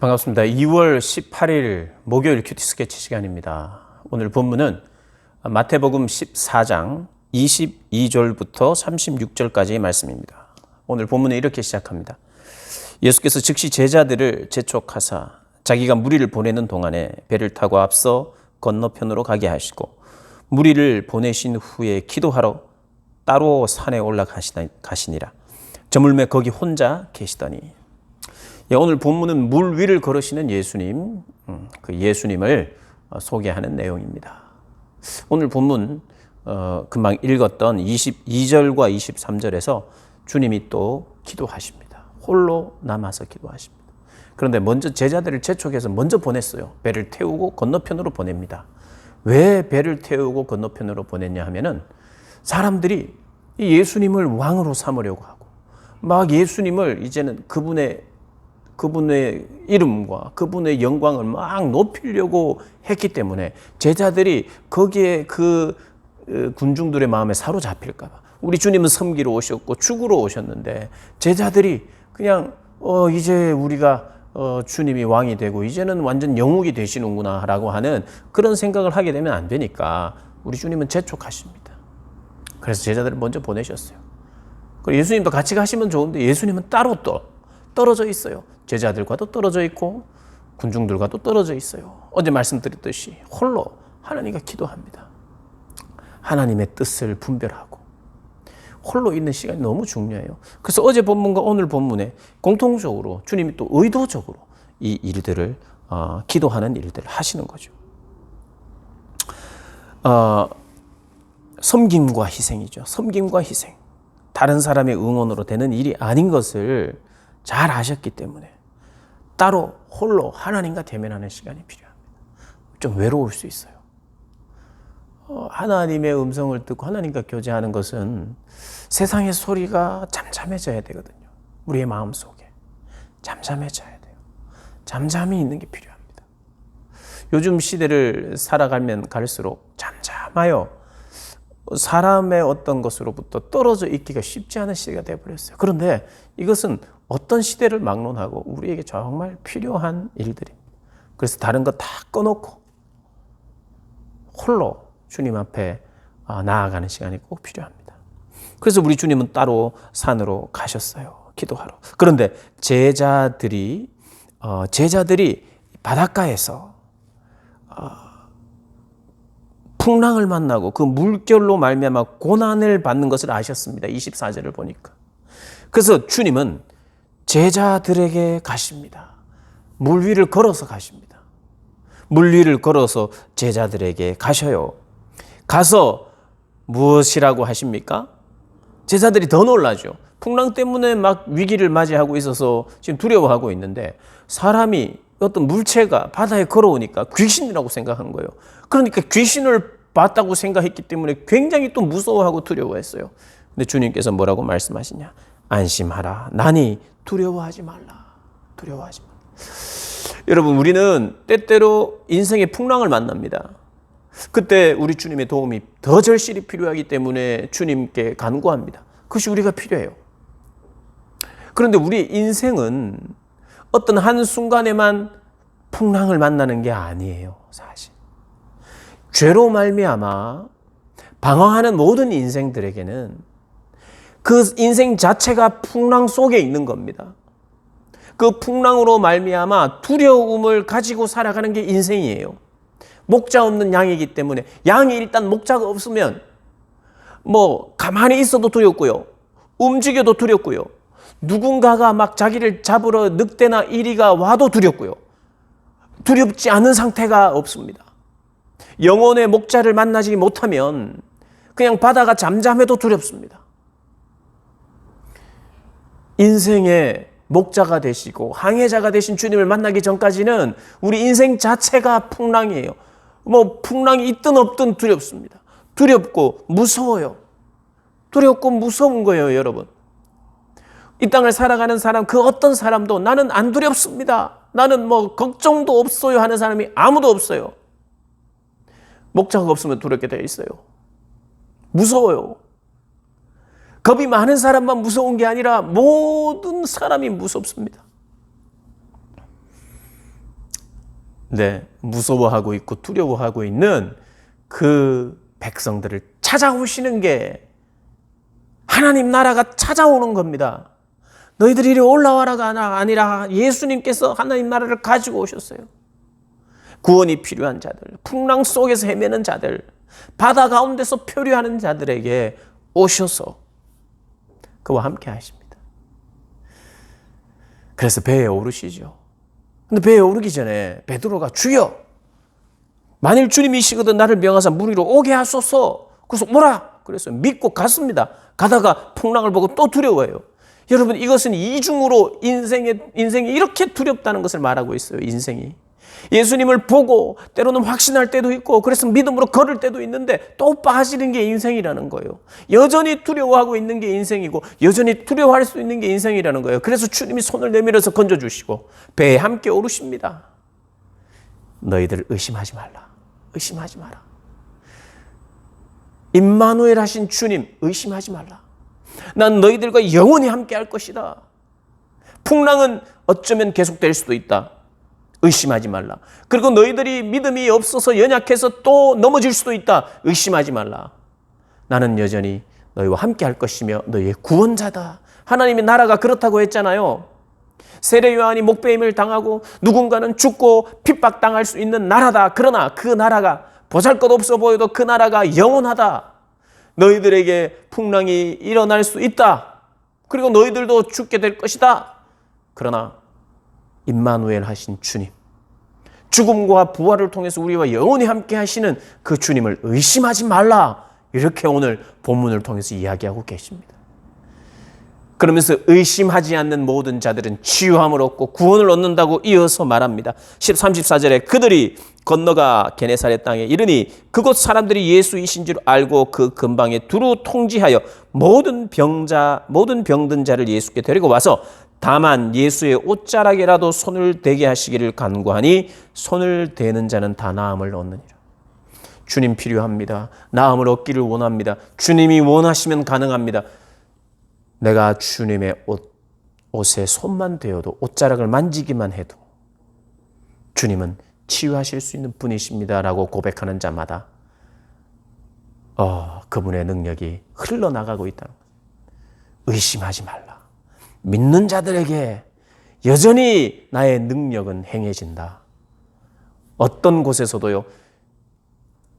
반갑습니다. 2월 18일 목요일 큐티 스케치 시간입니다. 오늘 본문은 마태복음 14장 22절부터 36절까지의 말씀입니다. 오늘 본문은 이렇게 시작합니다. 예수께서 즉시 제자들을 재촉하사 자기가 무리를 보내는 동안에 배를 타고 앞서 건너편으로 가게 하시고 무리를 보내신 후에 기도하러 따로 산에 올라가시니라. 저물매 거기 혼자 계시더니. 오늘 본문은 물 위를 걸으시는 예수님, 그 예수님을 소개하는 내용입니다. 오늘 본문 금방 읽었던 22절과 23절에서 주님이 또 기도하십니다. 홀로 남아서 기도하십니다. 그런데 먼저 제자들을 재촉해서 먼저 보냈어요. 배를 태우고 건너편으로 보냅니다. 왜 배를 태우고 건너편으로 보냈냐 하면은 사람들이 예수님을 왕으로 삼으려고 하고 막 예수님을 이제는 그분의 이름과 그분의 영광을 막 높이려고 했기 때문에 제자들이 거기에 그 군중들의 마음에 사로잡힐까 봐. 우리 주님은 섬기러 오셨고 죽으러 오셨는데 제자들이 그냥 이제 우리가 주님이 왕이 되고 이제는 완전 영웅이 되시는구나 라고 하는 그런 생각을 하게 되면 안 되니까 우리 주님은 재촉하십니다. 그래서 제자들을 먼저 보내셨어요. 그리고 예수님도 같이 가시면 좋은데 예수님은 따로 또 떨어져 있어요. 제자들과도 떨어져 있고 군중들과도 떨어져 있어요. 어제 말씀드렸듯이 홀로 하나님과 기도합니다. 하나님의 뜻을 분별하고 홀로 있는 시간이 너무 중요해요. 그래서 어제 본문과 오늘 본문에 공통적으로 주님이 또 의도적으로 이 일들을 기도하는 일들을 하시는 거죠. 섬김과 희생이죠. 섬김과 희생. 다른 사람의 응원으로 되는 일이 아닌 것을 잘 아셨기 때문에 따로 홀로 하나님과 대면하는 시간이 필요합니다. 좀 외로울 수 있어요. 하나님의 음성을 듣고 하나님과 교제하는 것은 세상의 소리가 잠잠해져야 되거든요. 우리의 마음속에 잠잠해져야 돼요. 잠잠히 있는 게 필요합니다. 요즘 시대를 살아가면 갈수록 잠잠하여 사람의 어떤 것으로부터 떨어져 있기가 쉽지 않은 시대가 되어버렸어요. 그런데 이것은 어떤 시대를 막론하고 우리에게 정말 필요한 일들입니다. 그래서 다른 거 다 꺼놓고 홀로 주님 앞에 나아가는 시간이 꼭 필요합니다. 그래서 우리 주님은 따로 산으로 가셨어요. 기도하러. 그런데 제자들이 바닷가에서 풍랑을 만나고 그 물결로 말미암아 고난을 받는 것을 아셨습니다. 24절을 보니까. 그래서 주님은 제자들에게 가십니다. 물 위를 걸어서 가십니다. 물 위를 걸어서 제자들에게 가셔요. 가서 무엇이라고 하십니까? 제자들이 더 놀라죠. 풍랑 때문에 막 위기를 맞이하고 있어서 지금 두려워하고 있는데 사람이 어떤 물체가 바다에 걸어오니까 귀신이라고 생각한 거예요. 그러니까 귀신을 봤다고 생각했기 때문에 굉장히 또 무서워하고 두려워했어요. 근데 주님께서 뭐라고 말씀하시냐? 안심하라. 나니 두려워하지 말라. 두려워하지 말라. 여러분, 우리는 때때로 인생의 풍랑을 만납니다. 그때 우리 주님의 도움이 더 절실히 필요하기 때문에 주님께 간구합니다. 그것이 우리가 필요해요. 그런데 우리 인생은 어떤 한순간에만 풍랑을 만나는 게 아니에요, 사실. 죄로 말미암아 방황하는 모든 인생들에게는 그 인생 자체가 풍랑 속에 있는 겁니다. 그 풍랑으로 말미암아 두려움을 가지고 살아가는 게 인생이에요. 목자 없는 양이기 때문에 양이 일단 목자가 없으면 가만히 있어도 두렵고요. 움직여도 두렵고요. 누군가가 막 자기를 잡으러 늑대나 이리가 와도 두렵고요. 두렵지 않은 상태가 없습니다. 영혼의 목자를 만나지 못하면 그냥 바다가 잠잠해도 두렵습니다. 인생의 목자가 되시고 항해자가 되신 주님을 만나기 전까지는 우리 인생 자체가 풍랑이에요. 풍랑이 있든 없든 두렵습니다. 두렵고 무서워요. 두렵고 무서운 거예요, 여러분. 이 땅을 살아가는 사람, 그 어떤 사람도 나는 안 두렵습니다. 나는 걱정도 없어요 하는 사람이 아무도 없어요. 목자가 없으면 두렵게 되어 있어요. 무서워요. 겁이 많은 사람만 무서운 게 아니라 모든 사람이 무섭습니다. 네, 무서워하고 있고 두려워하고 있는 그 백성들을 찾아오시는 게 하나님 나라가 찾아오는 겁니다. 너희들이 이리 올라와라가 아니라 예수님께서 하나님 나라를 가지고 오셨어요. 구원이 필요한 자들, 풍랑 속에서 헤매는 자들, 바다 가운데서 표류하는 자들에게 오셔서 그와 함께 하십니다. 그래서 배에 오르시죠. 근데 배에 오르기 전에 베드로가 주여, 만일 주님이시거든 나를 명하사 물 위로 오게 하소서. 그래서 오라. 그래서 믿고 갔습니다. 가다가 풍랑을 보고 또 두려워해요. 여러분, 이것은 이중으로 인생이 이렇게 두렵다는 것을 말하고 있어요. 인생이. 예수님을 보고 때로는 확신할 때도 있고 그래서 믿음으로 걸을 때도 있는데 또 빠지는 게 인생이라는 거예요. 여전히 두려워하고 있는 게 인생이고 여전히 두려워할 수 있는 게 인생이라는 거예요. 그래서 주님이 손을 내밀어서 건져주시고 배에 함께 오르십니다. 너희들 의심하지 말라. 의심하지 마라. 임마누엘 하신 주님 의심하지 말라. 난 너희들과 영원히 함께 할 것이다. 풍랑은 어쩌면 계속될 수도 있다. 의심하지 말라. 그리고 너희들이 믿음이 없어서 연약해서 또 넘어질 수도 있다. 의심하지 말라. 나는 여전히 너희와 함께 할 것이며 너희의 구원자다. 하나님의 나라가 그렇다고 했잖아요. 세례 요한이 목배임을 당하고 누군가는 죽고 핍박당할 수 있는 나라다. 그러나 그 나라가 보잘것없어 보여도 그 나라가 영원하다. 너희들에게 풍랑이 일어날 수 있다. 그리고 너희들도 죽게 될 것이다. 그러나 임마누엘 하신 주님, 죽음과 부활을 통해서 우리와 영원히 함께 하시는 그 주님을 의심하지 말라. 이렇게 오늘 본문을 통해서 이야기하고 계십니다. 그러면서 의심하지 않는 모든 자들은 치유함을 얻고 구원을 얻는다고 이어서 말합니다. 34절에 그들이 건너가 게네사렛 땅에 이르니 그곳 사람들이 예수이신 줄 알고 그 근방에 두루 통지하여 모든 병든 자를 예수께 데리고 와서 다만 예수의 옷자락에라도 손을 대게 하시기를 간구하니 손을 대는 자는 다 나음을 얻느니라. 주님 필요합니다. 나음을 얻기를 원합니다. 주님이 원하시면 가능합니다. 내가 주님의 옷에 손만 대어도 옷자락을 만지기만 해도 주님은 치유하실 수 있는 분이십니다라고 고백하는 자마다 그분의 능력이 흘러나가고 있다는 것. 의심하지 말라. 믿는 자들에게 여전히 나의 능력은 행해진다. 어떤 곳에서도요,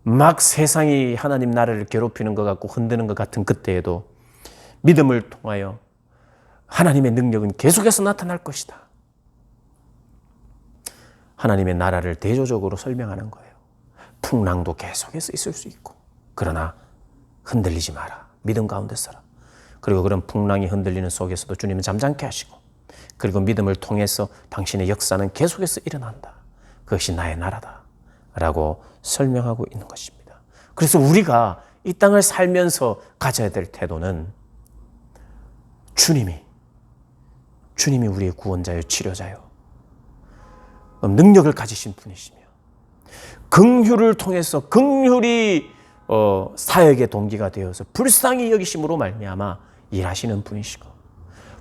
막 세상이 하나님 나라를 괴롭히는 것 같고 흔드는 것 같은 그때에도 믿음을 통하여 하나님의 능력은 계속해서 나타날 것이다. 하나님의 나라를 대조적으로 설명하는 거예요. 풍랑도 계속해서 있을 수 있고 그러나 흔들리지 마라. 믿음 가운데 서라. 그리고 그런 풍랑이 흔들리는 속에서도 주님은 잠잠케 하시고 그리고 믿음을 통해서 당신의 역사는 계속해서 일어난다. 그것이 나의 나라다 라고 설명하고 있는 것입니다. 그래서 우리가 이 땅을 살면서 가져야 될 태도는 주님이 우리의 구원자요 치료자요 능력을 가지신 분이시며 긍휼을 통해서 긍휼이 사역의 동기가 되어서 불쌍히 여기심으로 말미암아 일하시는 분이시고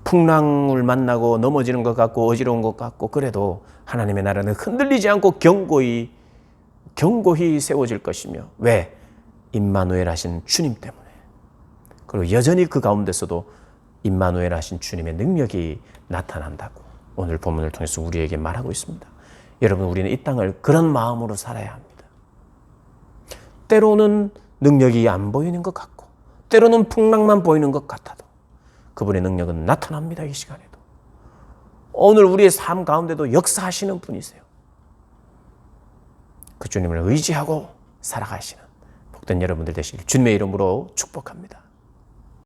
풍랑을 만나고 넘어지는 것 같고 어지러운 것 같고 그래도 하나님의 나라는 흔들리지 않고 견고히 세워질 것이며 왜? 임마누엘 하신 주님 때문에. 그리고 여전히 그 가운데서도 임마누엘 하신 주님의 능력이 나타난다고 오늘 본문을 통해서 우리에게 말하고 있습니다. 여러분, 우리는 이 땅을 그런 마음으로 살아야 합니다. 때로는 능력이 안 보이는 것 같고 때로는 풍랑만 보이는 것 같아도 그분의 능력은 나타납니다. 이 시간에도. 오늘 우리의 삶 가운데도 역사하시는 분이세요. 그 주님을 의지하고 살아가시는 복된 여러분들 되시길 주님의 이름으로 축복합니다.